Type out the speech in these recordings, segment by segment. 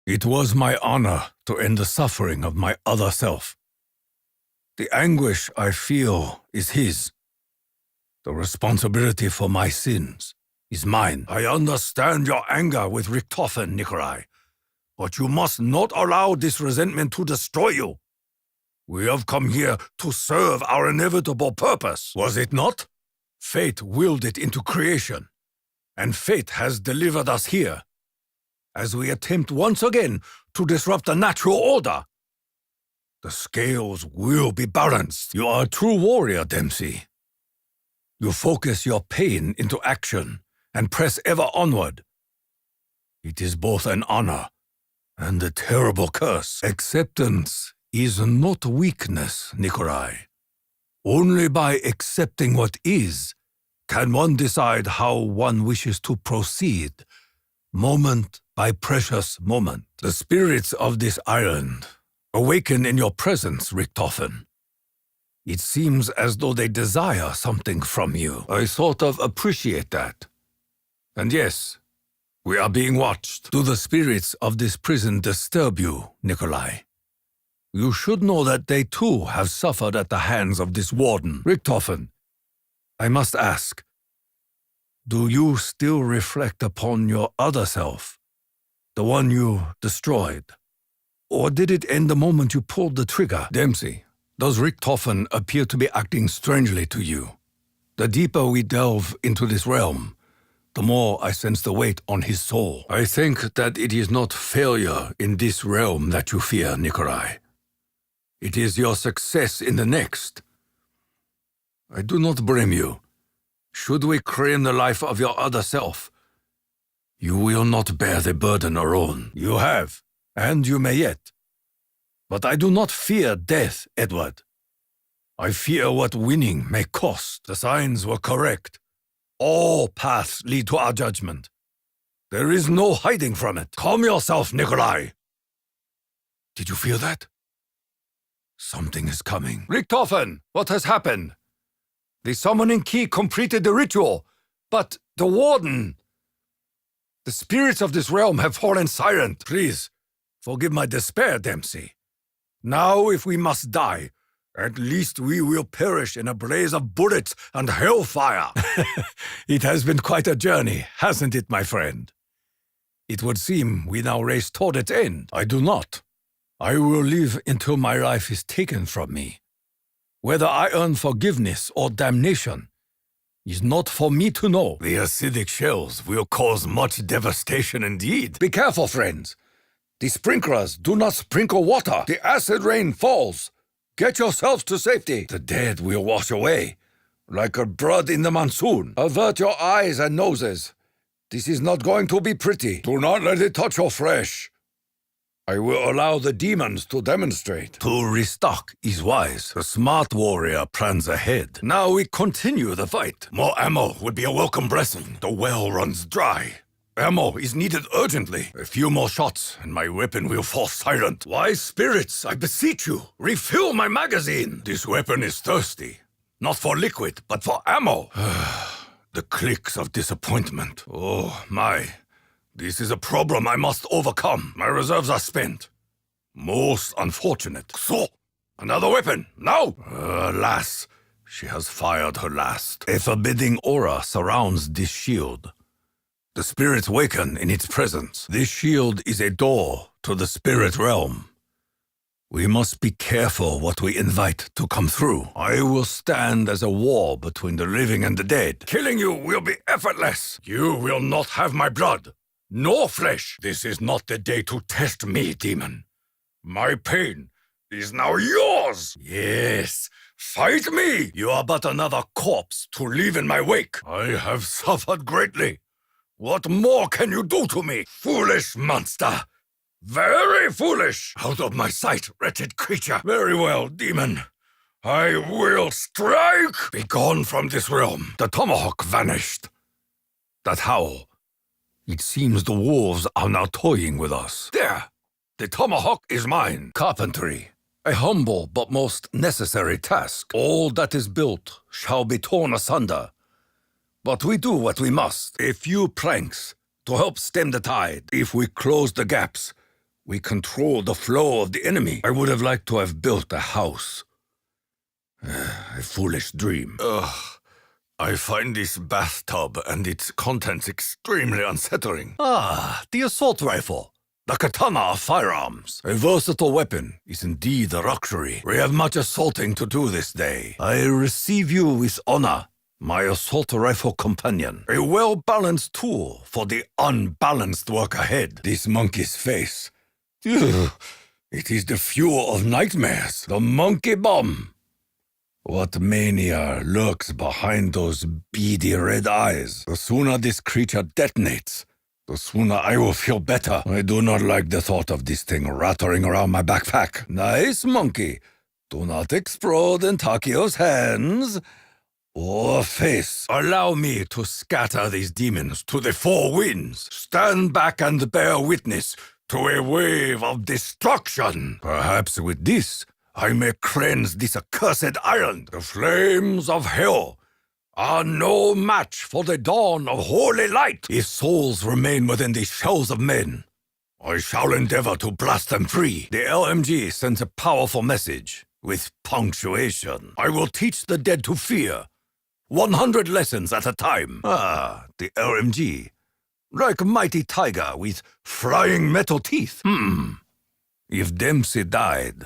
It was my honor to end the suffering of my other self. The anguish I feel is his. The responsibility for my sins is mine. I understand your anger with Richtofen, Nikolai, but you must not allow this resentment to destroy you. We have come here to serve our inevitable purpose, was it not? Fate willed it into creation, and fate has delivered us here, as we attempt once again to disrupt the natural order. The scales will be balanced. You are a true warrior, Dempsey. You focus your pain into action and press ever onward. It is both an honor and a terrible curse. Acceptance is not weakness, Nikolai. Only by accepting what is can one decide how one wishes to proceed, moment by precious moment. The spirits of this island awaken in your presence, Richtofen. It seems as though they desire something from you. I sort of appreciate that. And yes, we are being watched. Do the spirits of this prison disturb you, Nikolai? You should know that they too have suffered at the hands of this warden. Richtofen, I must ask, do you still reflect upon your other self, the one you destroyed? Or did it end the moment you pulled the trigger? Dempsey, does Richtofen appear to be acting strangely to you? The deeper we delve into this realm, the more I sense the weight on his soul. I think that it is not failure in this realm that you fear, Nikolai. It is your success in the next. I do not blame you. Should we claim the life of your other self, you will not bear the burden alone. You have, and you may yet. But I do not fear death, Edward. I fear what winning may cost. The signs were correct. All paths lead to our judgment. There is no hiding from it. Calm yourself, Nikolai. Did you feel that? Something is coming. Richtofen, what has happened? The summoning key completed the ritual, but the warden... The spirits of this realm have fallen silent. Please, forgive my despair, Dempsey. Now, if we must die, at least we will perish in a blaze of bullets and hellfire. It has been quite a journey, hasn't it, my friend? It would seem we now race toward its end. I do not. I will live until my life is taken from me. Whether I earn forgiveness or damnation is not for me to know. The acidic shells will cause much devastation indeed. Be careful, friends. The sprinklers do not sprinkle water. The acid rain falls. Get yourselves to safety. The dead will wash away, like a blood in the monsoon. Avert your eyes and noses. This is not going to be pretty. Do not let it touch your flesh. I will allow the demons to demonstrate. To restock is wise. The smart warrior plans ahead. Now we continue the fight. More ammo would be a welcome blessing. The well runs dry. Ammo is needed urgently. A few more shots, and my weapon will fall silent. Wise spirits, I beseech you, refill my magazine. This weapon is thirsty. Not for liquid, but for ammo. The clicks of disappointment. Oh, my. This is a problem I must overcome. My reserves are spent. Most unfortunate. So, another weapon, now! Alas, she has fired her last. A forbidding aura surrounds this shield. The spirits waken in its presence. This shield is a door to the spirit realm. We must be careful what we invite to come through. I will stand as a wall between the living and the dead. Killing you will be effortless. You will not have my blood. No flesh! This is not the day to test me, demon. My pain is now yours! Yes, fight me! You are but another corpse to leave in my wake. I have suffered greatly. What more can you do to me? Foolish monster! Very foolish! Out of my sight, wretched creature! Very well, demon. I will strike! Be gone from this realm. The tomahawk vanished. That howl. It seems the wolves are now toying with us. There! The tomahawk is mine. Carpentry. A humble but most necessary task. All that is built shall be torn asunder. But we do what we must. A few planks to help stem the tide. If we close the gaps, we control the flow of the enemy. I would have liked to have built a house. A foolish dream. I find this bathtub and its contents extremely unsettling. The assault rifle. The katana of firearms. A versatile weapon is indeed a luxury. We have much assaulting to do this day. I receive you with honor, my assault rifle companion. A well-balanced tool for the unbalanced work ahead. This monkey's face. Ugh, it is the fuel of nightmares. The monkey bomb. What mania lurks behind those beady red eyes? The sooner this creature detonates, the sooner I will feel better. I do not like the thought of this thing rattling around my backpack. Nice monkey. Do not explode in Takeo's hands or face. Allow me to scatter these demons to the four winds. Stand back and bear witness to a wave of destruction. Perhaps with this, I may cleanse this accursed island. The flames of hell are no match for the dawn of holy light. If souls remain within the shells of men, I shall endeavor to blast them free. The LMG sends a powerful message with punctuation. I will teach the dead to fear. 100 lessons at a time. The LMG. Like a mighty tiger with flying metal teeth. If Dempsey died,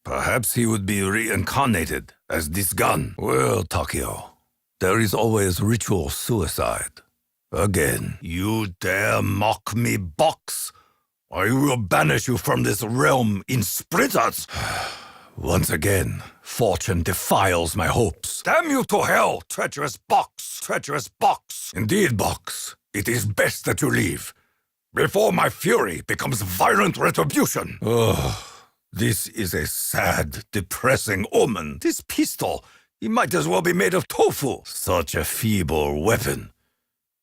perhaps he would be reincarnated as this gun. Well, Takeo, there is always ritual suicide. Again, you dare mock me, Box? I will banish you from this realm in splinters. Once again, fortune defiles my hopes. Damn you to hell, treacherous Box! Treacherous Box! Indeed, Box, it is best that you leave, before my fury becomes violent retribution. This is a sad, depressing omen. This pistol, it might as well be made of tofu. Such a feeble weapon.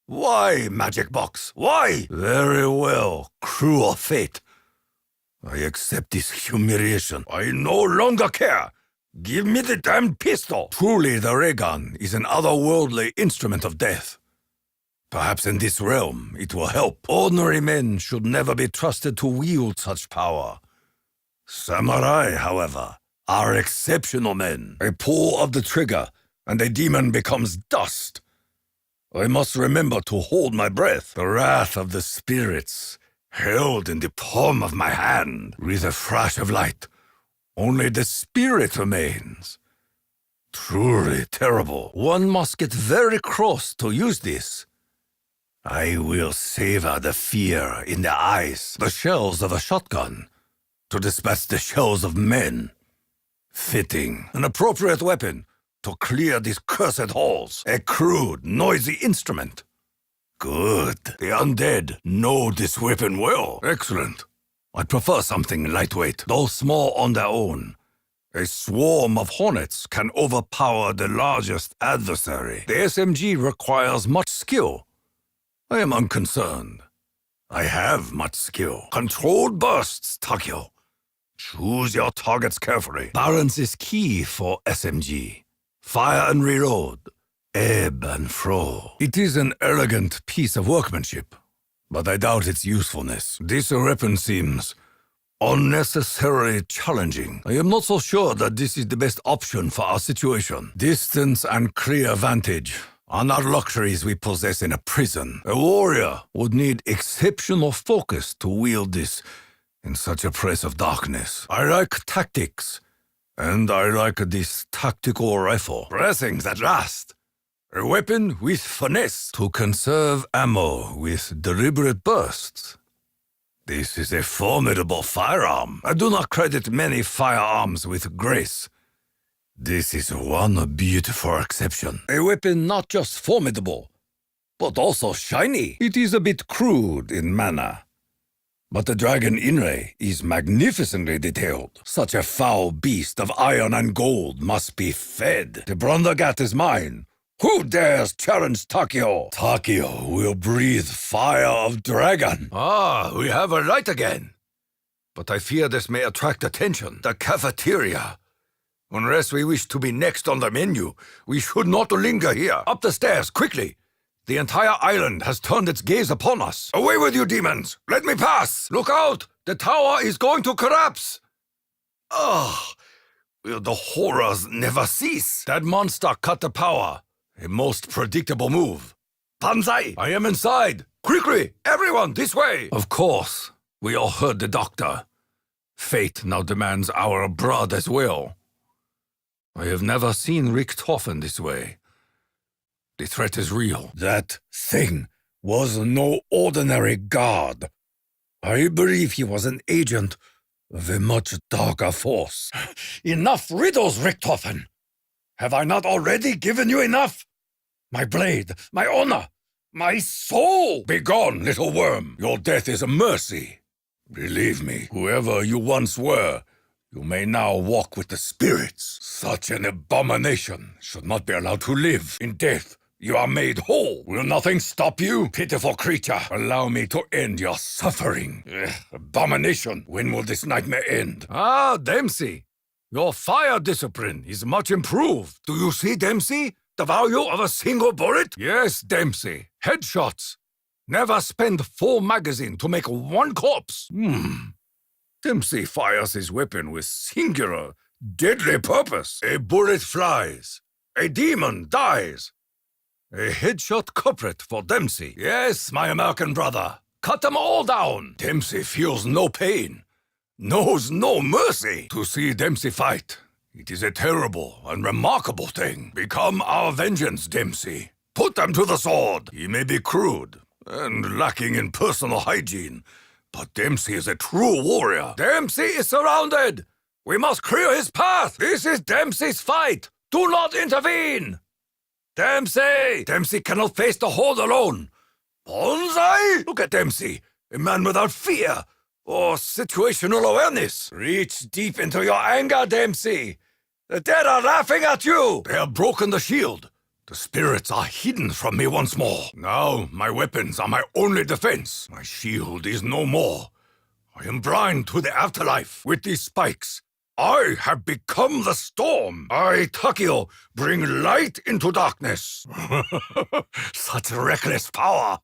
Why, Magic Box? Why? Very well, cruel fate. I accept this humiliation. I no longer care. Give me the damned pistol. Truly, the ray gun is an otherworldly instrument of death. Perhaps in this realm, it will help. Ordinary men should never be trusted to wield such power. Samurai, however, are exceptional men. A pull of the trigger, and the demon becomes dust. I must remember to hold my breath. The wrath of the spirits, held in the palm of my hand. With a flash of light, only the spirit remains. Truly terrible. One must get very cross to use this. I will savor the fear in the eyes, the shells of a shotgun, to dispatch the shells of men. Fitting, an appropriate weapon to clear these cursed halls. A crude, noisy instrument. Good. The undead know this weapon well. Excellent. I prefer something lightweight, though small on their own. A swarm of hornets can overpower the largest adversary. The SMG requires much skill. I am unconcerned. I have much skill. Controlled bursts, Takeo. Choose your targets carefully. Balance is key for SMG. Fire and reload. Ebb and flow. It is an elegant piece of workmanship, but I doubt its usefulness. This weapon seems unnecessarily challenging. I am not so sure that this is the best option for our situation. Distance and clear vantage are not luxuries we possess in a prison. A warrior would need exceptional focus to wield this in such a place of darkness. I like tactics, and I like this tactical rifle. Blessings at last. A weapon with finesse to conserve ammo with deliberate bursts. This is a formidable firearm. I do not credit many firearms with grace. This is one beautiful exception. A weapon not just formidable, but also shiny. It is a bit crude in manner, but the dragon inlay is magnificently detailed. Such a foul beast of iron and gold must be fed. The Brundagat is mine. Who dares challenge Takeo? Takeo will breathe fire of dragon. We have a light again. But I fear this may attract attention. The cafeteria. Unless we wish to be next on the menu, we should not linger here. Up the stairs, quickly. The entire island has turned its gaze upon us. Away with you, demons! Let me pass! Look out! The tower is going to collapse! Ugh! Will the horrors never cease? That monster cut the power. A most predictable move. Banzai! I am inside! Quickly! Everyone, this way! Of course. We all heard the doctor. Fate now demands our blood as well. I have never seen Richtofen this way. The threat is real. That thing was no ordinary god. I believe he was an agent of a much darker force. Enough riddles, Richtofen! Have I not already given you enough? My blade, my honor, my soul! Begone, little worm! Your death is a mercy. Believe me, whoever you once were, you may now walk with the spirits. Such an abomination should not be allowed to live. In death, you are made whole. Will nothing stop you, pitiful creature? Allow me to end your suffering. Abomination, when will this nightmare end? Ah, Dempsey. Your fire discipline is much improved. Do you see, Dempsey? The value of a single bullet? Yes, Dempsey. Headshots. Never spend full magazine to make one corpse. Dempsey fires his weapon with singular, deadly purpose. A bullet flies. A demon dies. A headshot culprit for Dempsey. Yes, my American brother. Cut them all down. Dempsey feels no pain, knows no mercy. To see Dempsey fight, it is a terrible and remarkable thing. Become our vengeance, Dempsey. Put them to the sword. He may be crude and lacking in personal hygiene, but Dempsey is a true warrior. Dempsey is surrounded. We must clear his path. This is Dempsey's fight. Do not intervene. Dempsey! Dempsey cannot face the horde alone. Banzai! Look at Dempsey, a man without fear or situational awareness. Reach deep into your anger, Dempsey. The dead are laughing at you. They have broken the shield. The spirits are hidden from me once more. Now my weapons are my only defense. My shield is no more. I am blind to the afterlife. With these spikes, I have become the storm. I, Takeo, bring light into darkness. Such reckless power.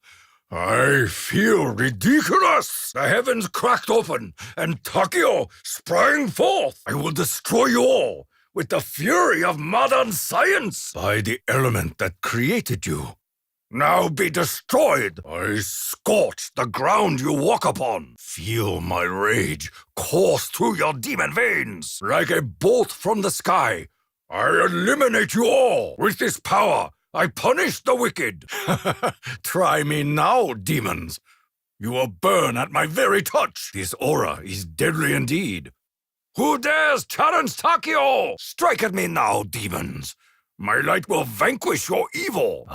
I feel ridiculous. The heavens cracked open, and Takeo sprang forth. I will destroy you all with the fury of modern science. By the element that created you. Now be destroyed! I scorch the ground you walk upon. Feel my rage course through your demon veins. Like a bolt from the sky, I eliminate you all. With this power, I punish the wicked. Try me now, demons. You will burn at my very touch. This aura is deadly indeed. Who dares challenge Takeo? Strike at me now, demons. My light will vanquish your evil.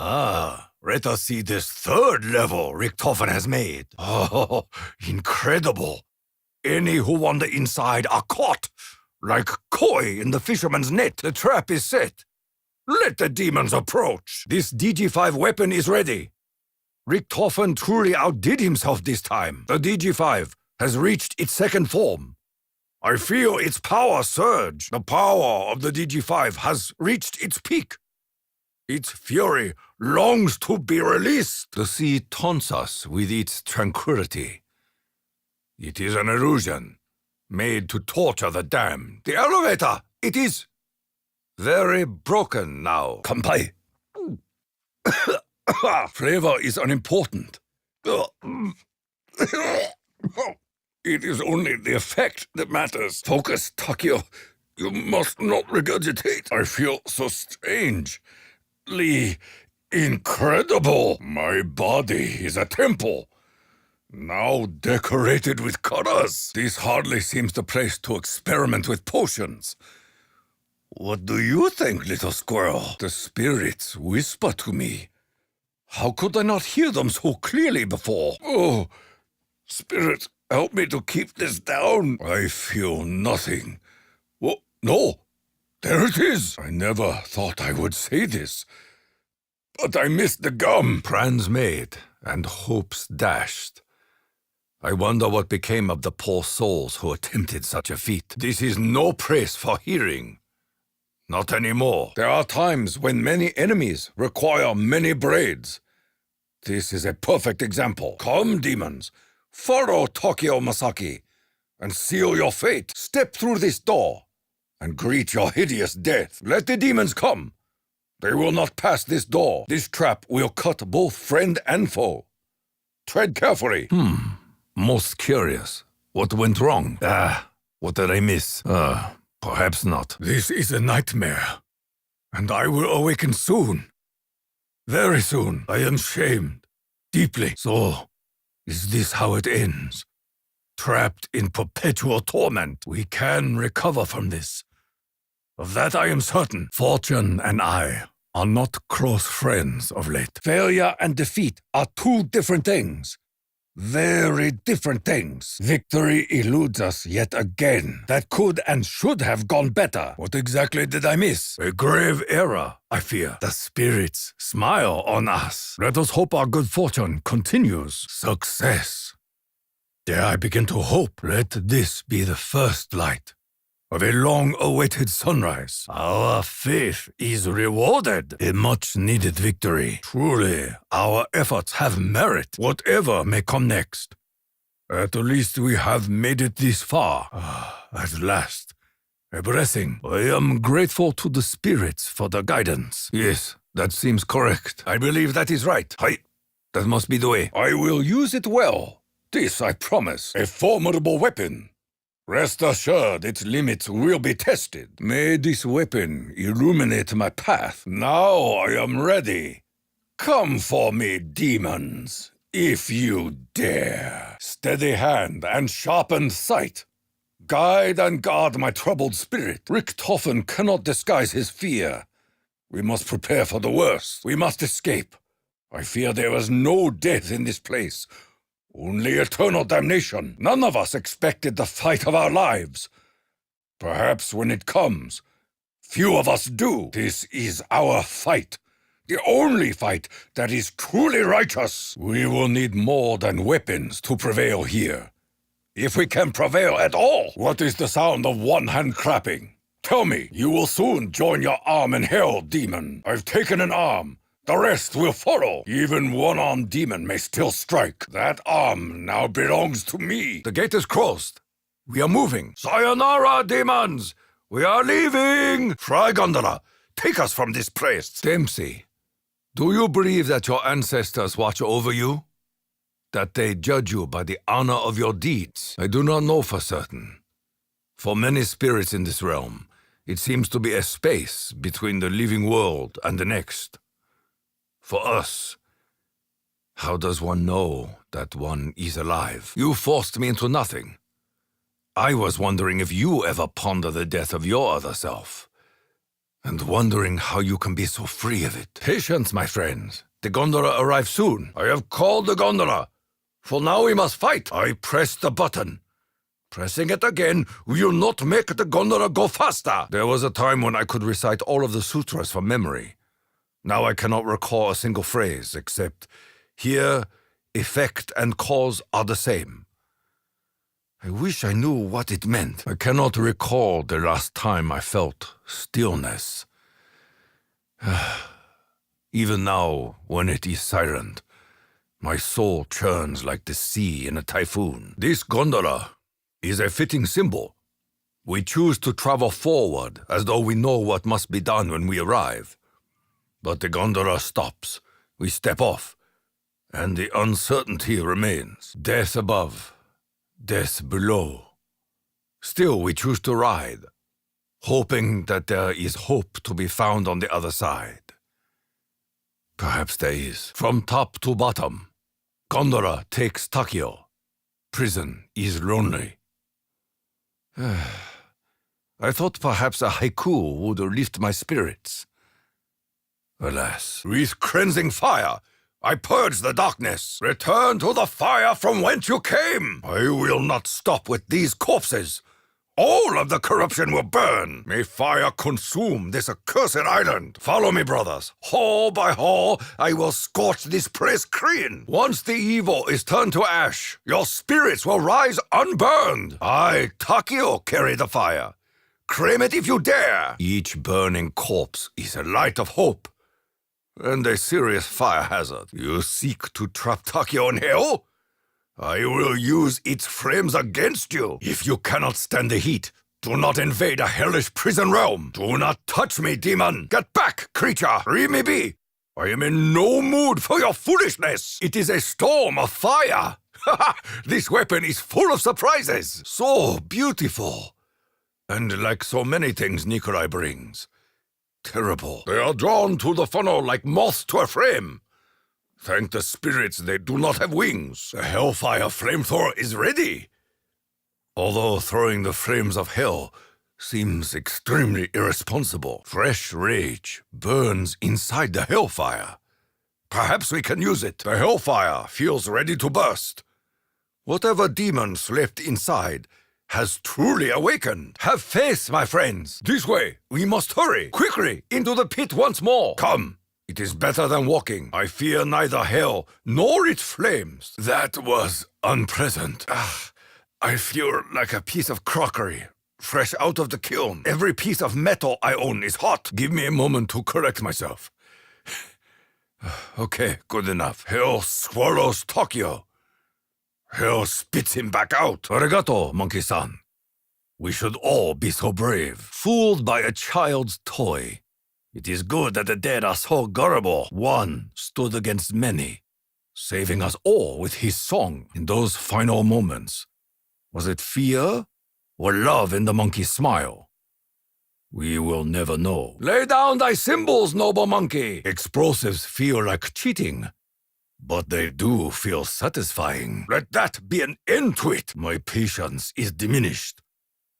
Let us see this third level Richtofen has made. Oh, incredible. Any who wander inside are caught. Like koi in the fisherman's net, the trap is set. Let the demons approach. This DG5 weapon is ready. Richtofen truly outdid himself this time. The DG5 has reached its second form. I feel its power surge. The power of the DG5 has reached its peak. Its fury longs to be released. The sea taunts us with its tranquility. It is an illusion, made to torture the damned. The elevator, it is very broken now. Kampai. Flavor is unimportant. It is only the effect that matters. Focus, Takeo. You must not regurgitate. I feel so strange. Incredible. My body is a temple, now decorated with colors. This hardly seems the place to experiment with potions. What do you think, little squirrel? The spirits whisper to me. How could I not hear them so clearly before? Oh, spirits, help me to keep this down. I feel nothing. Oh, no. There it is! I never thought I would say this, but I missed the gum. Plans made and hopes dashed. I wonder what became of the poor souls who attempted such a feat. This is no praise for hearing. Not anymore. There are times when many enemies require many braids. This is a perfect example. Come, demons, follow Takeo Masaki and seal your fate. Step through this door and greet your hideous death. Let the demons come. They will not pass this door. This trap will cut both friend and foe. Tread carefully. Most curious. What went wrong? What did I miss? Perhaps not. This is a nightmare, and I will awaken soon. Very soon. I am shamed. Deeply. So, is this how it ends? Trapped in perpetual torment. We can recover from this. Of that I am certain. Fortune and I are not close friends of late. Failure and defeat are two different things. Very different things. Victory eludes us yet again. That could and should have gone better. What exactly did I miss? A grave error, I fear. The spirits smile on us. Let us hope our good fortune continues. Success. Dare I begin to hope? Let this be the first light of a long-awaited sunrise. Our faith is rewarded. A much-needed victory. Truly, our efforts have merit, whatever may come next. At least we have made it this far. At last. A blessing. I am grateful to the spirits for the guidance. Yes, that seems correct. I believe that is right. That must be the way. I will use it well. This, I promise. A formidable weapon. Rest assured, its limits will be tested. May this weapon illuminate my path. Now I am ready. Come for me, demons, if you dare. Steady hand and sharpened sight. Guide and guard my troubled spirit. Richtofen cannot disguise his fear. We must prepare for the worst. We must escape. I fear there is no death in this place. Only eternal damnation. None of us expected the fight of our lives. Perhaps when it comes, few of us do. This is our fight. The only fight that is truly righteous. We will need more than weapons to prevail here. If we can prevail at all. What is the sound of one hand clapping? Tell me, you will soon join your arm in hell, demon. I've taken an arm. The rest will follow. Even one-armed demon may still strike. That arm now belongs to me. The gate is closed. We are moving. Sayonara, demons! We are leaving! Fry Gondola, take us from this place. Dempsey, do you believe that your ancestors watch over you? That they judge you by the honor of your deeds? I do not know for certain. For many spirits in this realm, it seems to be a space between the living world and the next. For us, how does one know that one is alive? You forced me into nothing. I was wondering if you ever ponder the death of your other self, and wondering how you can be so free of it. Patience, my friends. The gondola arrives soon. I have called the gondola. For now we must fight. I pressed the button. Pressing it again will not make the gondola go faster. There was a time when I could recite all of the sutras from memory. Now I cannot recall a single phrase, except here, effect and cause are the same. I wish I knew what it meant. I cannot recall the last time I felt stillness. Even now, when it is silent, my soul churns like the sea in a typhoon. This gondola is a fitting symbol. We choose to travel forward as though we know what must be done when we arrive. But the gondola stops, we step off, and the uncertainty remains. Death above, death below. Still we choose to ride, hoping that there is hope to be found on the other side. Perhaps there is. From top to bottom, gondola takes Takeo. Prison is lonely. I thought perhaps a haiku would lift my spirits. Alas, with cleansing fire, I purge the darkness. Return to the fire from whence you came. I will not stop with these corpses. All of the corruption will burn. May fire consume this accursed island. Follow me, brothers. Hall by hall, I will scorch this place clean. Once the evil is turned to ash, your spirits will rise unburned. I, Takeo, carry the fire. Claim it if you dare. Each burning corpse is a light of hope. and a serious fire hazard. You seek to trap Takeo in hell? I will use its flames against you. If you cannot stand the heat, do not invade a hellish prison realm. Do not touch me, demon. Get back, creature. Leave me be. I am in no mood for your foolishness. It is a storm of fire. This weapon is full of surprises. So beautiful. And like so many things Nikolai brings, terrible. They are drawn to the funnel like moths to a flame. Thank the spirits they do not have wings. The Hellfire flamethrower is ready. Although throwing the flames of hell seems extremely irresponsible, fresh rage burns inside the Hellfire. Perhaps we can use it. The Hellfire feels ready to burst. Whatever demon slept inside has truly awakened. Have faith, my friends. This way. We must hurry. Quickly, into the pit once more. Come. It is better than walking. I fear neither hell nor its flames. That was unpleasant. I feel like a piece of crockery, fresh out of the kiln. Every piece of metal I own is hot. Give me a moment to correct myself. Okay, good enough. Hell swallows Takeo. Hell spits him back out. Arigato, monkey-san. We should all be so brave. Fooled by a child's toy. It is good that the dead are so gullible. One stood against many, saving us all with his song in those final moments. Was it fear or love in the monkey's smile? We will never know. Lay down thy symbols, noble monkey! Explosives feel like cheating, but they do feel satisfying. Let that be an end to it. My patience is diminished.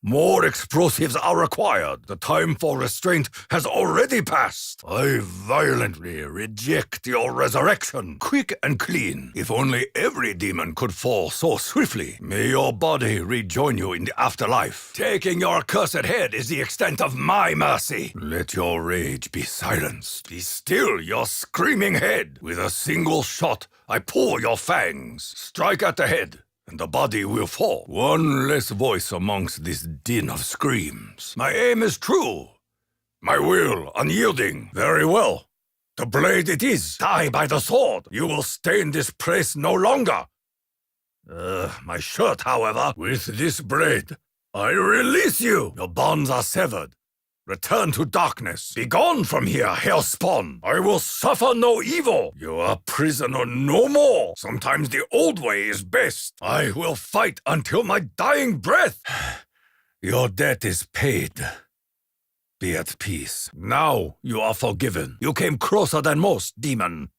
More explosives are required. The time for restraint has already passed. I violently reject your resurrection, quick and clean. If only every demon could fall so swiftly. May your body rejoin you in the afterlife. Taking your cursed head is the extent of my mercy. Let your rage be silenced. Be still, your screaming head. With a single shot, I pull your fangs. Strike at the head, and the body will fall. One less voice amongst this din of screams. My aim is true. My will unyielding. Very well. The blade it is. Die by the sword. You will stay in this place no longer. My shirt, however. With this blade, I release you. Your bonds are severed. Return to darkness. Be gone from here, hellspawn. I will suffer no evil. You are prisoner no more. Sometimes the old way is best. I will fight until my dying breath. Your debt is paid. Be at peace. Now you are forgiven. You came closer than most, demon.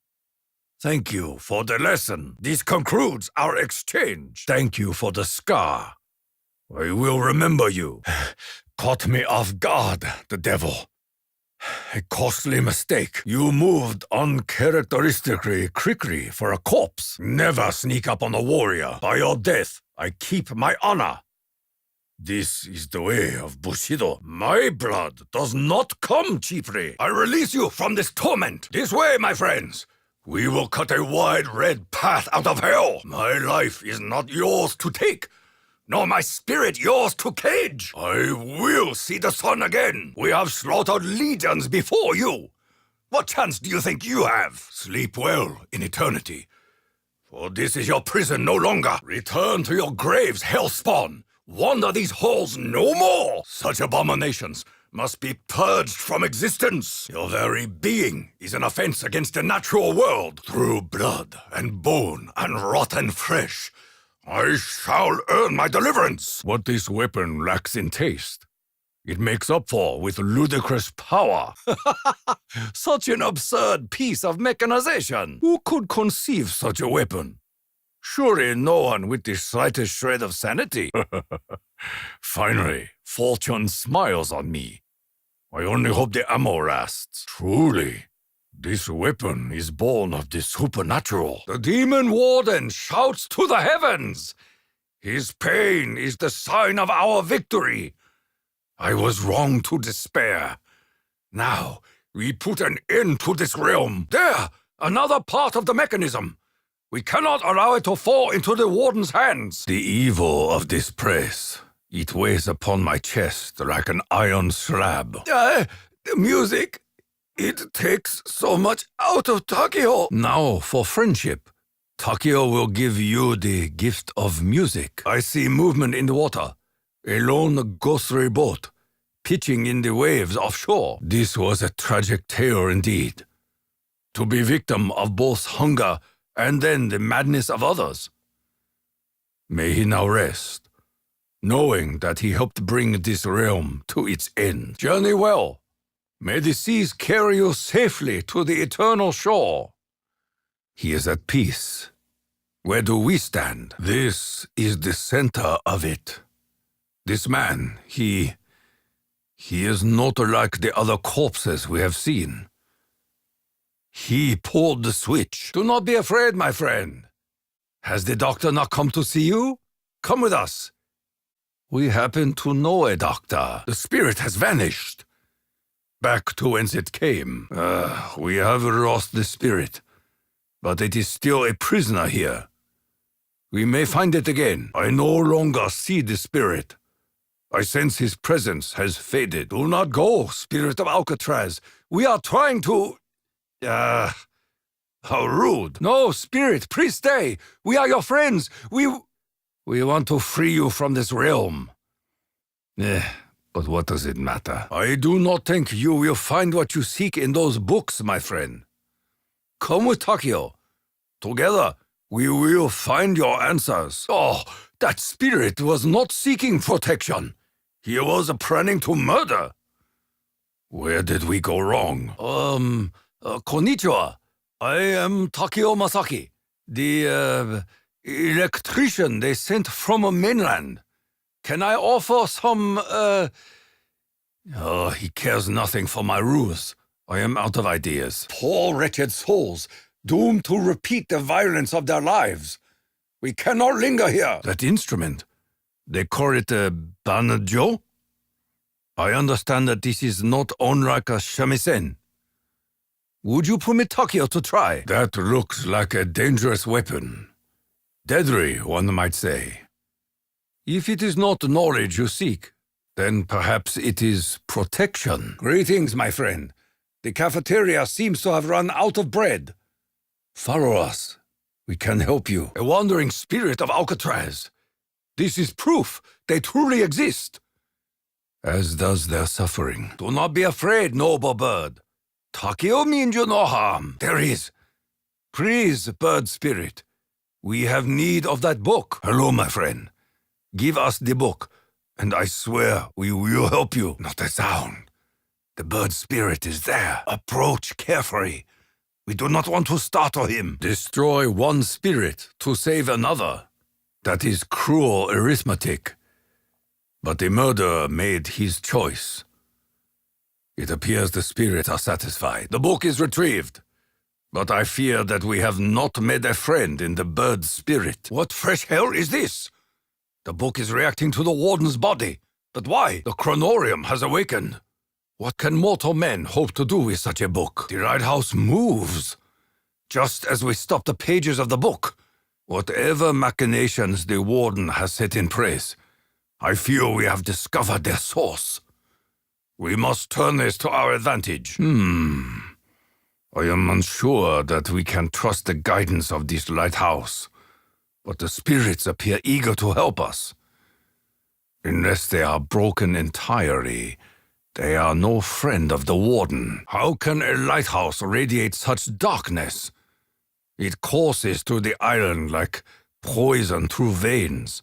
Thank you for the lesson. This concludes our exchange. Thank you for the scar. I will remember you. Caught me off guard, the devil. A costly mistake. You moved uncharacteristically quickly for a corpse. Never sneak up on a warrior. By your death, I keep my honor. This is the way of Bushido. My blood does not come cheaply. I release you from this torment. This way, my friends. We will cut a wide red path out of hell. My life is not yours to take, nor my spirit yours to cage. I will see the sun again. We have slaughtered legions before you. What chance do you think you have? Sleep well in eternity, for this is your prison no longer. Return to your graves, hellspawn. Wander these halls no more. Such abominations must be purged from existence. Your very being is an offense against the natural world. Through blood and bone and rotten flesh, I shall earn my deliverance. What this weapon lacks in taste, it makes up for with ludicrous power. Such an absurd piece of mechanization. Who could conceive such a weapon? Surely no one with the slightest shred of sanity. Finally, fortune smiles on me. I only hope the ammo lasts. Truly, this weapon is born of the supernatural. The demon warden shouts to the heavens. His pain is the sign of our victory. I was wrong to despair. Now, we put an end to this realm. There, another part of the mechanism. We cannot allow it to fall into the warden's hands. The evil of this place, it weighs upon my chest like an iron slab. The music, It takes so much out of Takeo. Now, for friendship, Takeo will give you the gift of music. I see movement in the water. A lone ghostly boat, pitching in the waves offshore. This was a tragic tale indeed. To be victim of both hunger and then the madness of others. May he now rest, knowing that he helped bring this realm to its end. Journey well. May the seas carry you safely to the eternal shore. He is at peace. Where do we stand? This is the center of it. This man, he is not like the other corpses we have seen. He pulled the switch. Do not be afraid, my friend. Has the doctor not come to see you? Come with us. We happen to know a doctor. The spirit has vanished. Back to whence it came. We have lost the spirit, but it is still a prisoner here. We may find it again. I no longer see the spirit. I sense his presence has faded. Do not go, spirit of Alcatraz. We are trying to... how rude. No, spirit, please stay. We are your friends. We want to free you from this realm. But what does it matter? I do not think you will find what you seek in those books, my friend. Come with Takeo. Together, we will find your answers. Oh, that spirit was not seeking protection. He was planning to murder. Where did we go wrong? Konnichiwa. I am Takeo Masaki, the electrician they sent from mainland. Can I offer some, he cares nothing for my ruse. I am out of ideas. Poor wretched souls, doomed to repeat the violence of their lives. We cannot linger here. That instrument, they call it a banjo? I understand that this is not unlike a shamisen. Would you permit Takeo to try? That looks like a dangerous weapon. Deadly, one might say. If it is not knowledge you seek, then perhaps it is protection. Greetings, my friend. The cafeteria seems to have run out of bread. Follow us. We can help you. A wandering spirit of Alcatraz. This is proof they truly exist. As does their suffering. Do not be afraid, noble bird. Takeo means you no harm. There is. Please, bird spirit. We have need of that book. Hello, my friend. Give us the book, and I swear we will help you. Not a sound. The bird spirit is there. Approach carefully. We do not want to startle him. Destroy one spirit to save another. That is cruel arithmetic. But the murderer made his choice. It appears the spirits are satisfied. The book is retrieved. But I fear that we have not made a friend in the bird spirit. What fresh hell is this? The book is reacting to the warden's body. But why? The chronorium has awakened. What can mortal men hope to do with such a book? The lighthouse moves. Just as we stop the pages of the book. Whatever machinations the warden has set in place, I feel we have discovered their source. We must turn this to our advantage. I am unsure that we can trust the guidance of this lighthouse, but the spirits appear eager to help us. Unless they are broken entirely, they are no friend of the warden. How can a lighthouse radiate such darkness? It courses through the island like poison through veins.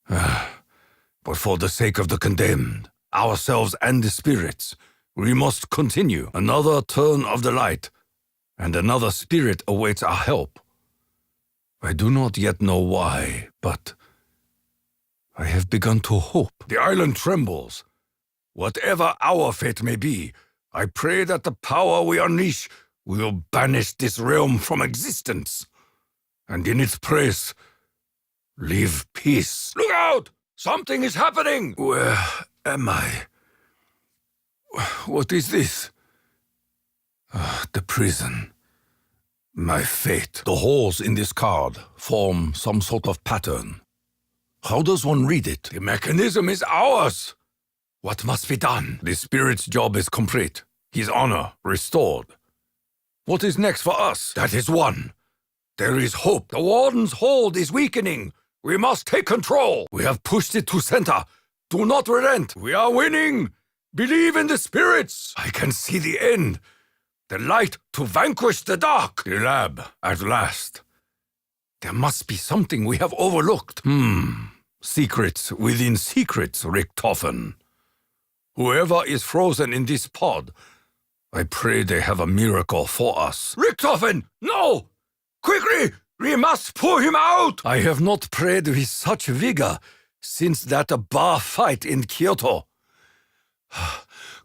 But for the sake of the condemned, ourselves and the spirits, we must continue. Another turn of the light, and another spirit awaits our help. I do not yet know why, but I have begun to hope. The island trembles. Whatever our fate may be, I pray that the power we unleash will banish this realm from existence, and in its place, leave peace. Look out! Something is happening! Where am I? What is this? The prison. My fate. The holes in this card form some sort of pattern. How does one read it? The mechanism is ours! What must be done? The spirit's job is complete. his honor restored. What is next for us? That is one. There is hope. The Warden's hold is weakening. We must take control. We have pushed it to center. Do not relent. We are winning. Believe in the spirits. I can see the end. The light to vanquish the dark. The lab, at last. There must be something we have overlooked. Secrets within secrets, Richtofen. Whoever is frozen in this pod, I pray they have a miracle for us. Richtofen, no! Quickly! We must pull him out! I have not prayed with such vigor since that bar fight in Kyoto.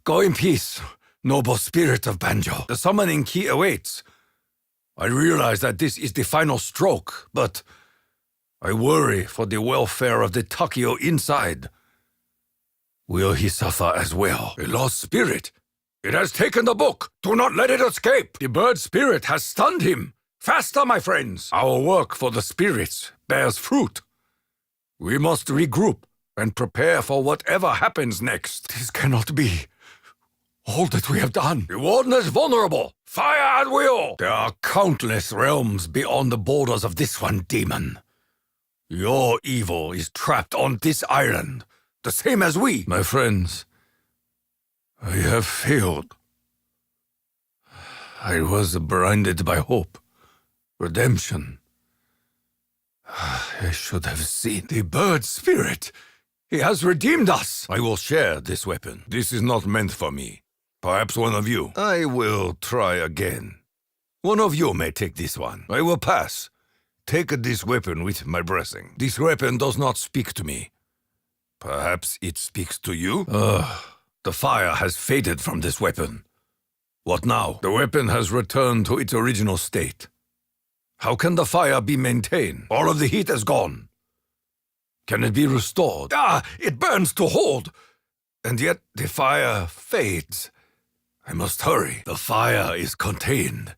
Go in peace, noble spirit of Banjo. The summoning key awaits. I realize that this is the final stroke, but I worry for the welfare of the Takeo inside. Will he suffer as well? A lost spirit. It has taken the book. Do not let it escape. The bird spirit has stunned him. Faster, my friends. Our work for the spirits bears fruit. We must regroup and prepare for whatever happens next. This cannot be all that we have done. The Warden is vulnerable. Fire at will. There are countless realms beyond the borders of this one, demon. Your evil is trapped on this island, the same as we. My friends, I have failed. I was blinded by hope. Redemption. I should have seen the bird spirit. He has redeemed us. I will share this weapon. This is not meant for me. Perhaps one of you. I will try again. One of you may take this one. I will pass. Take this weapon with my blessing. This weapon does not speak to me. Perhaps it speaks to you? The fire has faded from this weapon. What now? The weapon has returned to its original state. How can the fire be maintained? All of the heat is gone. Can it be restored? It burns to hold. And yet the fire fades. I must hurry. The fire is contained.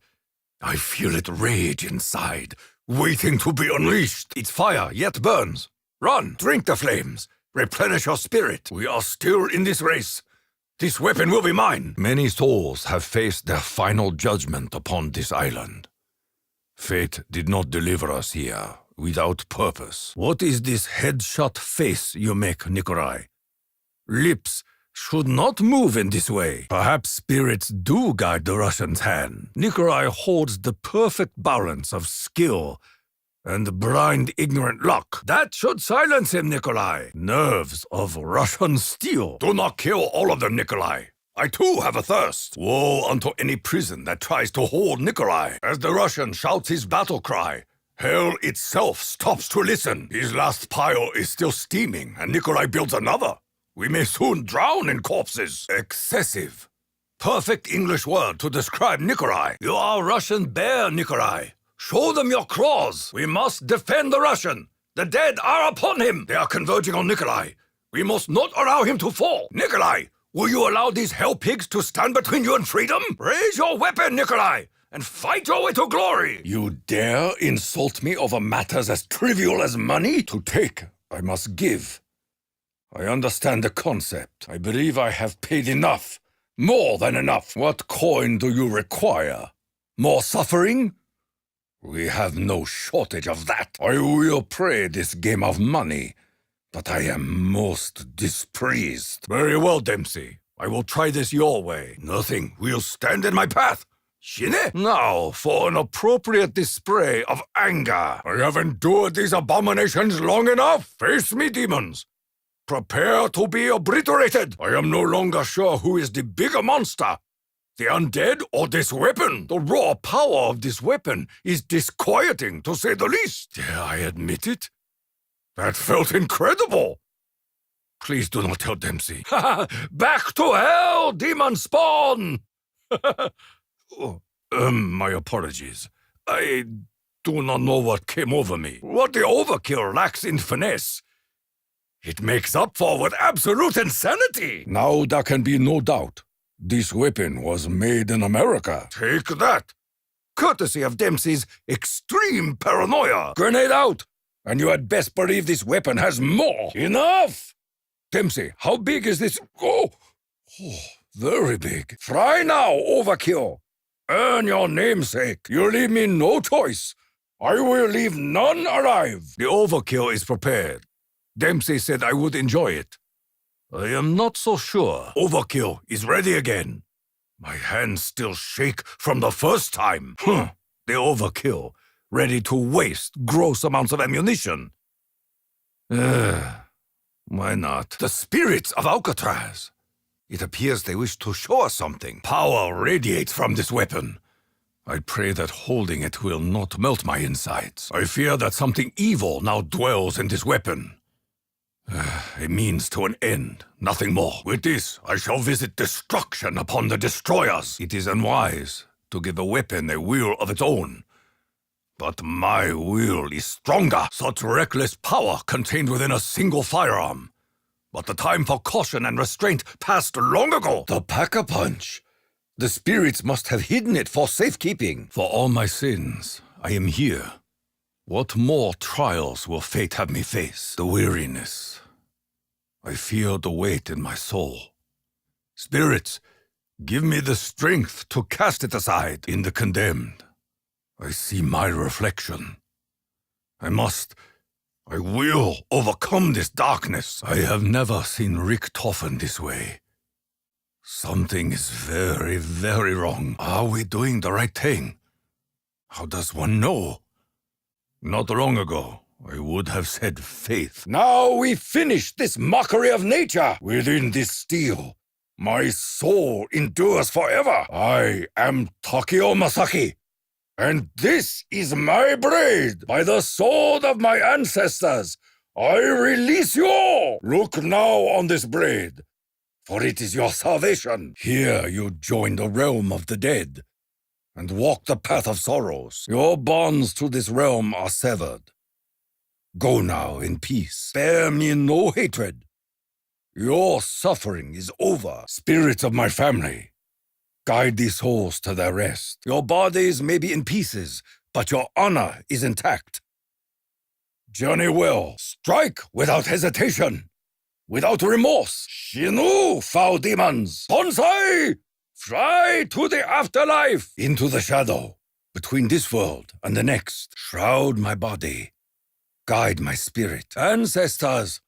I feel it rage inside, waiting to be unleashed. Its fire yet burns. Run, drink the flames. Replenish your spirit. We are still in this race. This weapon will be mine. Many souls have faced their final judgment upon this island. Fate did not deliver us here without purpose. What is this headshot face you make, Nikolai? Lips should not move in this way. Perhaps spirits do guide the Russian's hand. Nikolai holds the perfect balance of skill and blind, ignorant luck. That should silence him, Nikolai. Nerves of Russian steel. Do not kill all of them, Nikolai. I too have a thirst. Woe unto any prison that tries to hold Nikolai. As the Russian shouts his battle cry, hell itself stops to listen. His last pile is still steaming, and Nikolai builds another. We may soon drown in corpses. Excessive. Perfect English word to describe Nikolai. You are Russian bear, Nikolai. Show them your claws. We must defend the Russian. The dead are upon him. They are converging on Nikolai. We must not allow him to fall. Nikolai, will you allow these hell pigs to stand between you and freedom? Raise your weapon, Nikolai, and fight your way to glory. You dare insult me over matters as trivial as money? To take, I must give. I understand the concept. I believe I have paid enough. More than enough. What coin do you require? More suffering? We have no shortage of that. I will play this game of money, but I am most displeased. Very well, Dempsey. I will try this your way. Nothing will stand in my path. Shine? Now, for an appropriate display of anger. I have endured these abominations long enough. Face me, demons. Prepare to be obliterated. I am no longer sure who is the bigger monster. The undead or this weapon? The raw power of this weapon is disquieting, to say the least. Dare I admit it? That felt incredible. Please do not tell Dempsey. Back to hell, demon spawn! My apologies. I do not know what came over me. What the overkill lacks in finesse, it makes up for with absolute insanity. Now there can be no doubt. This weapon was made in America. Take that! Courtesy of Dempsey's extreme paranoia. Grenade out! And you had best believe this weapon has more. Enough! Dempsey, how big is this? Very big. Fry now, overkill. Earn your namesake. You leave me no choice. I will leave none alive. The overkill is prepared. Dempsey said I would enjoy it. I am not so sure. Overkill is ready again. My hands still shake from the first time. The overkill, ready to waste gross amounts of ammunition. Why not? The spirits of Alcatraz. It appears they wish to show us something. Power radiates from this weapon. I pray that holding it will not melt my insides. I fear that something evil now dwells in this weapon. A means to an end, nothing more. With this, I shall visit destruction upon the destroyers. It is unwise to give a weapon a will of its own. But my will is stronger. Such reckless power contained within a single firearm. But the time for caution and restraint passed long ago. The Pack-a-Punch. The spirits must have hidden it for safekeeping. For all my sins, I am here. What more trials will fate have me face? The weariness. I feel the weight in my soul. Spirits, give me the strength to cast it aside. In the condemned, I see my reflection. I will overcome this darkness. I have never seen Richtofen this way. Something is very, very wrong. Are we doing the right thing? How does one know? Not long ago, I would have said faith. Now we finish this mockery of nature. Within this steel, my soul endures forever. I am Takeo Masaki, and this is my blade. By the sword of my ancestors, I release you all. Look now on this blade, for it is your salvation. Here you join the realm of the dead and walk the path of sorrows. Your bonds to this realm are severed. Go now in peace. Bear me no hatred. Your suffering is over. Spirits of my family, guide these souls to their rest. Your bodies may be in pieces, but your honor is intact. Journey well. Strike without hesitation, without remorse. Shinu, foul demons! Bonsai! Fly to the afterlife! Into the shadow, between this world and the next. Shroud my body. Guide my spirit. Ancestors,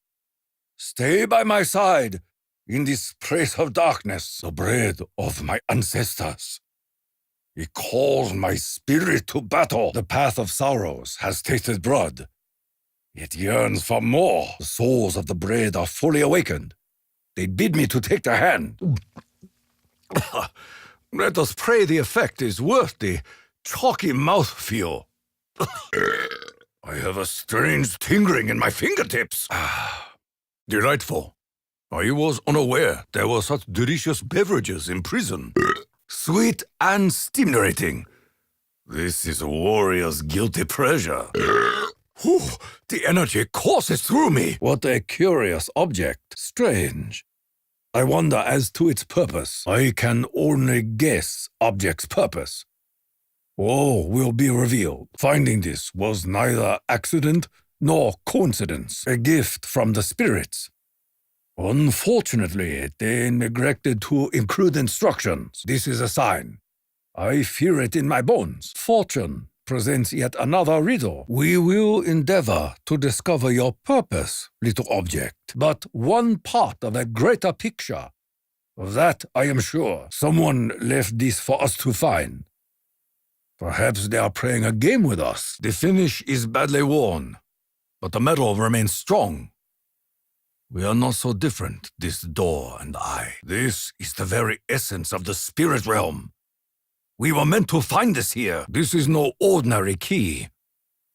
stay by my side in this place of darkness. The bread of my ancestors. It calls my spirit to battle. The path of sorrows has tasted blood. It yearns for more. The souls of the bread are fully awakened. They bid me to take their hand. Let us pray the effect is worth the chalky mouthfeel. I have a strange tingling in my fingertips. Delightful. I was unaware there were such delicious beverages in prison. Sweet and stimulating. This is a warrior's guilty pleasure. The energy courses through me. What a curious object. Strange. I wonder as to its purpose. I can only guess object's purpose. All will be revealed. Finding this was neither accident nor coincidence. A gift from the spirits. Unfortunately, they neglected to include instructions. This is a sign. I fear it in my bones. Fortune presents yet another riddle. We will endeavor to discover your purpose, little object, but one part of a greater picture. Of that I am sure. Someone left this for us to find. Perhaps they are playing a game with us. The finish is badly worn, but the metal remains strong. We are not so different, this door and I. This is the very essence of the spirit realm. We were meant to find this here. This is no ordinary key.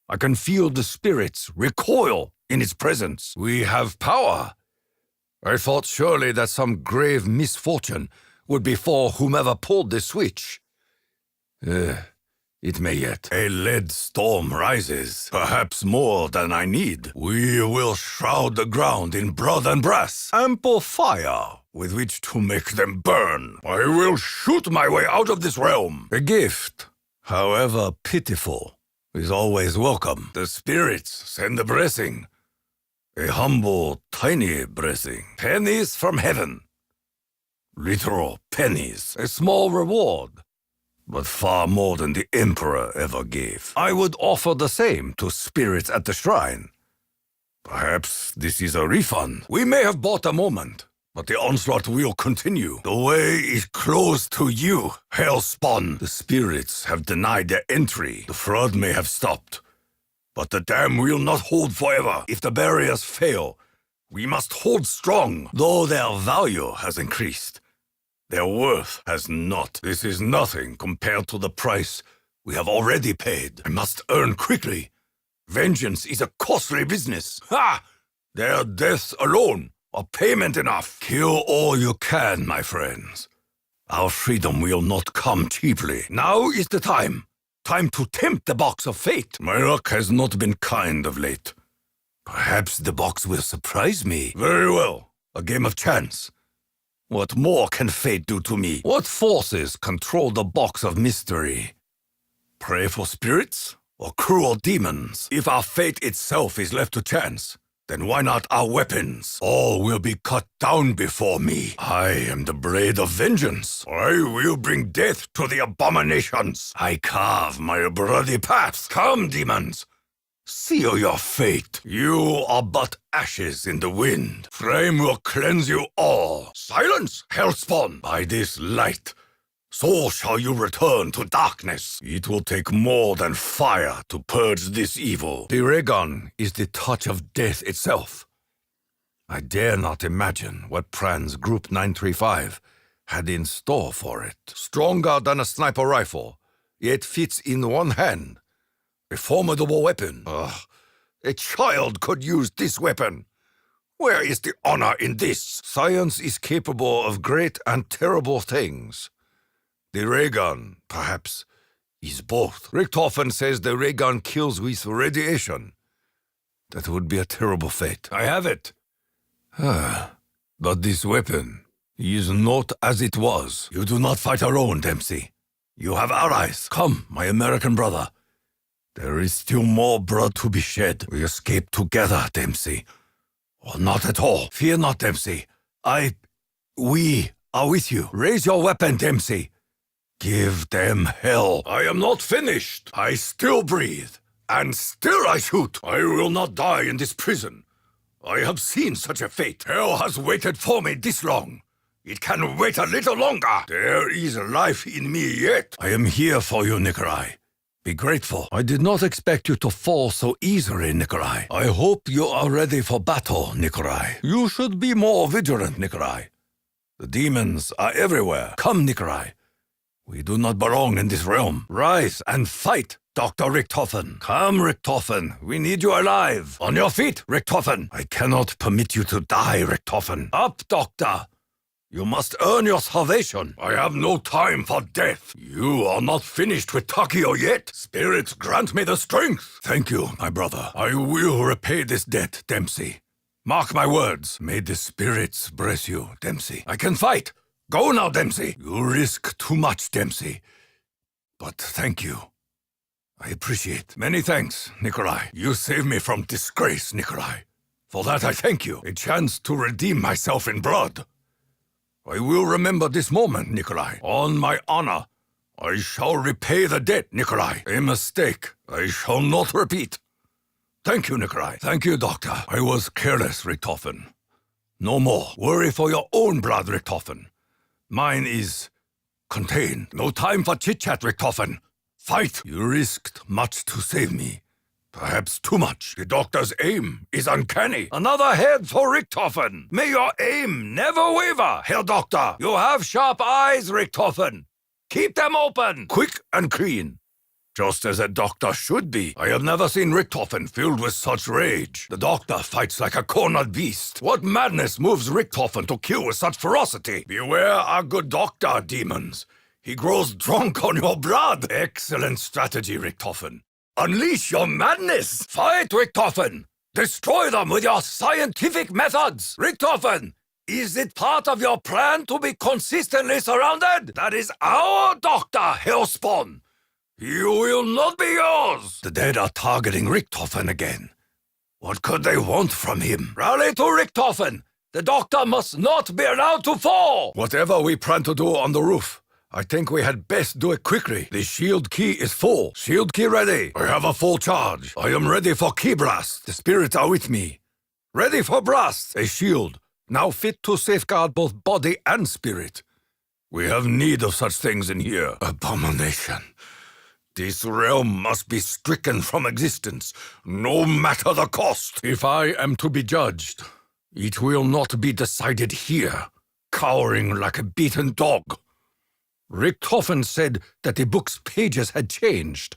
I can feel the spirits recoil in its presence. We have power. I thought surely that some grave misfortune would befall whomever pulled this switch. It may yet. A lead storm rises, perhaps more than I need. We will shroud the ground in blood and brass. Ample fire with which to make them burn. I will shoot my way out of this realm. A gift, however pitiful, is always welcome. The spirits send a blessing. A humble, tiny blessing. Pennies from heaven. Literal pennies. A small reward, but far more than the Emperor ever gave. I would offer the same to spirits at the shrine. Perhaps this is a refund. We may have bought a moment, but the onslaught will continue. The way is closed to you, Hellspawn. The spirits have denied their entry. The flood may have stopped, but the dam will not hold forever. If the barriers fail, we must hold strong. Though their value has increased, their worth has not. This is nothing compared to the price we have already paid. I must earn quickly. Vengeance is a costly business. Ha! Their deaths alone are payment enough. Kill all you can, my friends. Our freedom will not come cheaply. Now is the time. Time to tempt the box of fate. My luck has not been kind of late. Perhaps the box will surprise me. Very well. A game of chance. What more can fate do to me? What forces control the box of mystery? Prayerful spirits or cruel demons? If our fate itself is left to chance, then why not our weapons? All will be cut down before me. I am the blade of vengeance. I will bring death to the abominations. I carve my bloody paths. Come, demons. Seal your fate. You are but ashes in the wind. Flame will cleanse you all. Silence, Hellspawn! By this light, so shall you return to darkness. It will take more than fire to purge this evil. The Regon is the touch of death itself. I dare not imagine what Pran's Group 935 had in store for it. Stronger than a sniper rifle, yet fits in one hand. A formidable weapon. A child could use this weapon. Where is the honor in this? Science is capable of great and terrible things. The ray gun, perhaps, is both. Richtofen says the ray gun kills with radiation. That would be a terrible fate. I have it. But this weapon is not as it was. You do not fight alone, Dempsey. You have allies. Come, my American brother. There is still more blood to be shed. We escape together, Dempsey. Or not at all. Fear not, Dempsey. We are with you. Raise your weapon, Dempsey. Give them hell. I am not finished. I still breathe. And still I shoot. I will not die in this prison. I have seen such a fate. Hell has waited for me this long. It can wait a little longer. There is life in me yet. I am here for you, Nikolai. Be grateful. I did not expect you to fall so easily, Nikolai. I hope you are ready for battle, Nikolai. You should be more vigilant, Nikolai. The demons are everywhere. Come, Nikolai. We do not belong in this realm. Rise and fight, Dr. Richtofen. Come, Richtofen. We need you alive. On your feet, Richtofen. I cannot permit you to die, Richtofen. Up, Doctor. You must earn your salvation. I have no time for death. You are not finished with Takeo yet. Spirits grant me the strength. Thank you, my brother. I will repay this debt, Dempsey. Mark my words. May the spirits bless you, Dempsey. I can fight. Go now, Dempsey. You risk too much, Dempsey. But thank you. I appreciate. Many thanks, Nikolai. You saved me from disgrace, Nikolai. For that I thank you. A chance to redeem myself in blood. I will remember this moment, Nikolai. On my honor, I shall repay the debt, Nikolai. A mistake I shall not repeat. Thank you, Nikolai. Thank you, Doctor. I was careless, Richtofen. No more. Worry for your own blood, Richtofen. Mine is contained. No time for chit-chat, Richtofen. Fight! You risked much to save me. Perhaps too much. The doctor's aim is uncanny. Another head for Richtofen. May your aim never waver, Herr Doctor. You have sharp eyes, Richtofen. Keep them open, quick and clean. Just as a doctor should be. I have never seen Richtofen filled with such rage. The doctor fights like a cornered beast. What madness moves Richtofen to kill with such ferocity? Beware our good doctor, demons. He grows drunk on your blood. Excellent strategy, Richtofen. Unleash your madness! Fight, Richtofen! Destroy them with your scientific methods! Richtofen, is it part of your plan to be consistently surrounded? That is our doctor, Hellspawn! He will not be yours! The dead are targeting Richtofen again. What could they want from him? Rally to Richtofen! The doctor must not be allowed to fall! Whatever we plan to do on the roof, I think we had best do it quickly. The shield key is full. Shield key ready. I have a full charge. I am ready for key blast. The spirits are with me. Ready for blast. A shield, now fit to safeguard both body and spirit. We have need of such things in here. Abomination. This realm must be stricken from existence, no matter the cost. If I am to be judged, it will not be decided here, cowering like a beaten dog. Richtofen said that the book's pages had changed.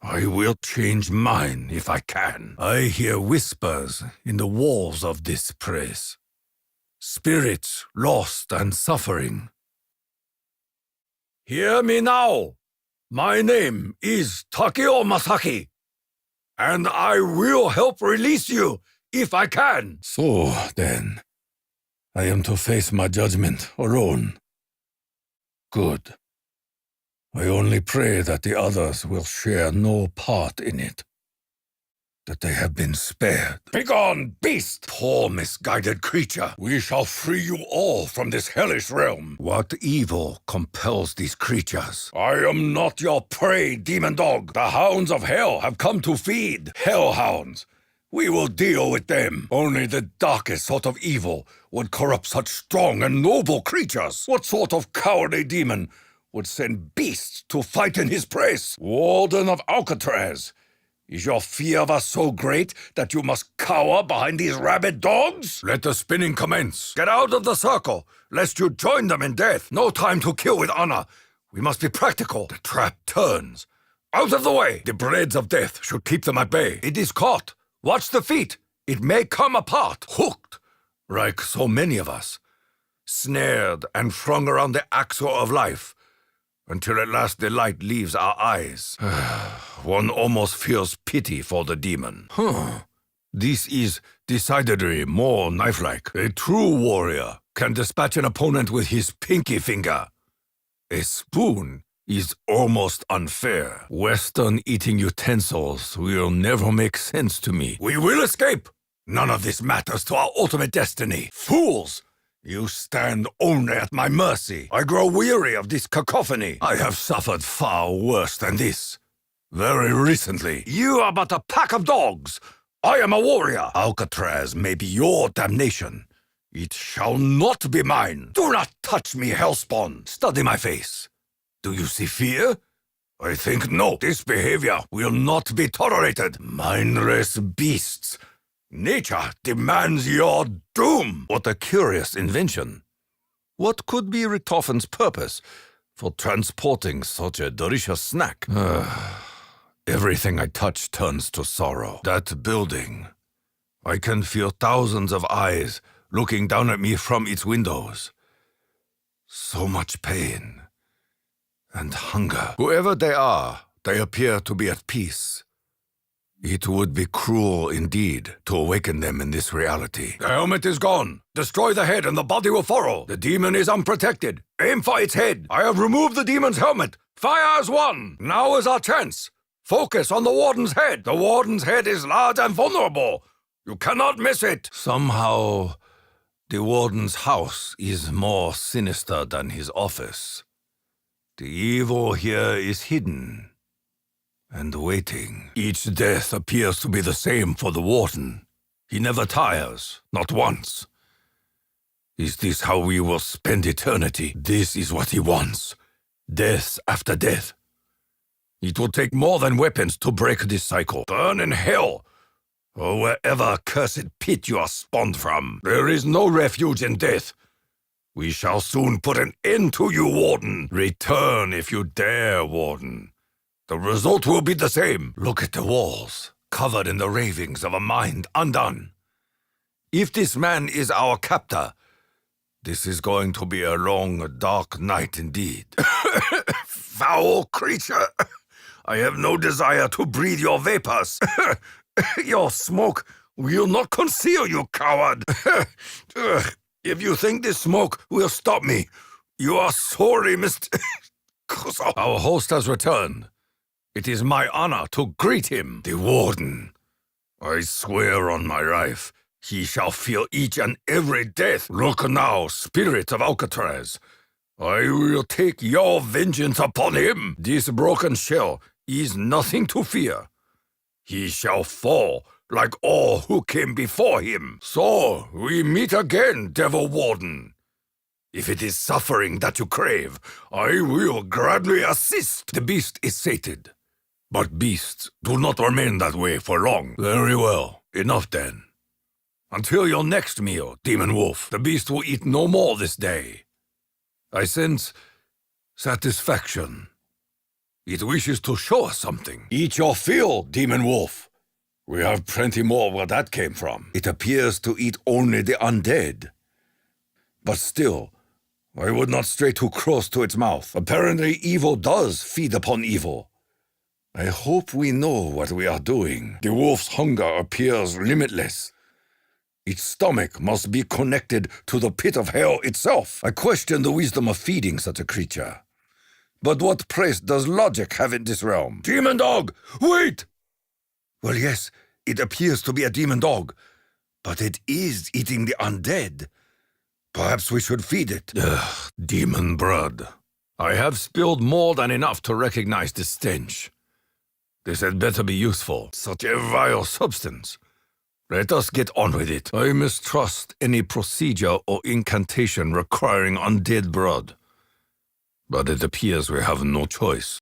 I will change mine if I can. I hear whispers in the walls of this place. Spirits lost and suffering. Hear me now. My name is Takeo Masaki, and I will help release you if I can. So, then, I am to face my judgment alone. Good. I only pray that the others will share no part in it. That they have been spared. Begone, beast! Poor misguided creature. We shall free you all from this hellish realm. What evil compels these creatures? I am not your prey, demon dog. The hounds of hell have come to feed. Hellhounds. We will deal with them. Only the darkest sort of evil would corrupt such strong and noble creatures. What sort of cowardly demon would send beasts to fight in his place? Warden of Alcatraz, is your fear of us so great that you must cower behind these rabid dogs? Let the spinning commence. Get out of the circle, lest you join them in death. No time to kill with honor. We must be practical. The trap turns. Out of the way. The blades of death should keep them at bay. It is caught. Watch the feet. It may come apart. Hooked. Like so many of us. Snared and flung around the axle of life. Until at last the light leaves our eyes. One almost feels pity for the demon. This is decidedly more knife-like. A true warrior can dispatch an opponent with his pinky finger. A spoon is almost unfair. Western eating utensils will never make sense to me. We will escape! None of this matters to our ultimate destiny. Fools! You stand only at my mercy. I grow weary of this cacophony. I have suffered far worse than this. Very recently. You are but a pack of dogs. I am a warrior. Alcatraz may be your damnation. It shall not be mine. Do not touch me, hellspawn. Study my face. Do you see fear? I think no. This behavior will not be tolerated. Mindless beasts. Nature demands your doom. What a curious invention. What could be Richtofen's purpose for transporting such a delicious snack? Everything I touch turns to sorrow. That building. I can feel thousands of eyes looking down at me from its windows. So much pain and hunger. Whoever they are, they appear to be at peace. It would be cruel indeed to awaken them in this reality. The helmet is gone. Destroy the head and the body will follow. The demon is unprotected. Aim for its head. I have removed the demon's helmet. Fire as one. Now is our chance. Focus on the warden's head. The warden's head is large and vulnerable. You cannot miss it. Somehow, the warden's house is more sinister than his office. The evil here is hidden and waiting. Each death appears to be the same for the warden. He never tires, not once. Is this how we will spend eternity? This is what he wants. Death after death. It will take more than weapons to break this cycle. Burn in hell, or wherever cursed pit you are spawned from. There is no refuge in death. We shall soon put an end to you, Warden. Return if you dare, Warden. The result will be the same. Look at the walls, covered in the ravings of a mind undone. If this man is our captor, this is going to be a long, dark night indeed. Foul creature! I have no desire to breathe your vapors. Your smoke will not conceal, you coward. If you think this smoke will stop me, you are sorely Our host has returned. It is my honor to greet him, the warden. I swear on my life, He shall feel each and every death. Look now, spirit of Alcatraz. I will take your vengeance upon him. This broken shell is nothing to fear. He shall fall like all who came before him. So we meet again, Devil Warden. If it is suffering that you crave, I will gladly assist. The beast is sated. But beasts do not remain that way for long. Very well. Enough then. Until your next meal, Demon Wolf, the beast will eat no more this day. I sense satisfaction. It wishes to show us something. Eat your fill, Demon Wolf. We have plenty more where that came from. It appears to eat only the undead. But still, I would not stray too close to its mouth. Apparently, evil does feed upon evil. I hope we know what we are doing. The wolf's hunger appears limitless. Its stomach must be connected to the pit of hell itself. I question the wisdom of feeding such a creature. But what place does logic have in this realm? Demon dog, wait! Well, yes, it appears to be a demon dog, but it is eating the undead. Perhaps we should feed it. Ugh, demon blood. I have spilled more than enough to recognize the stench. This had better be useful. Such a vile substance. Let us get on with it. I mistrust any procedure or incantation requiring undead blood. But it appears we have no choice.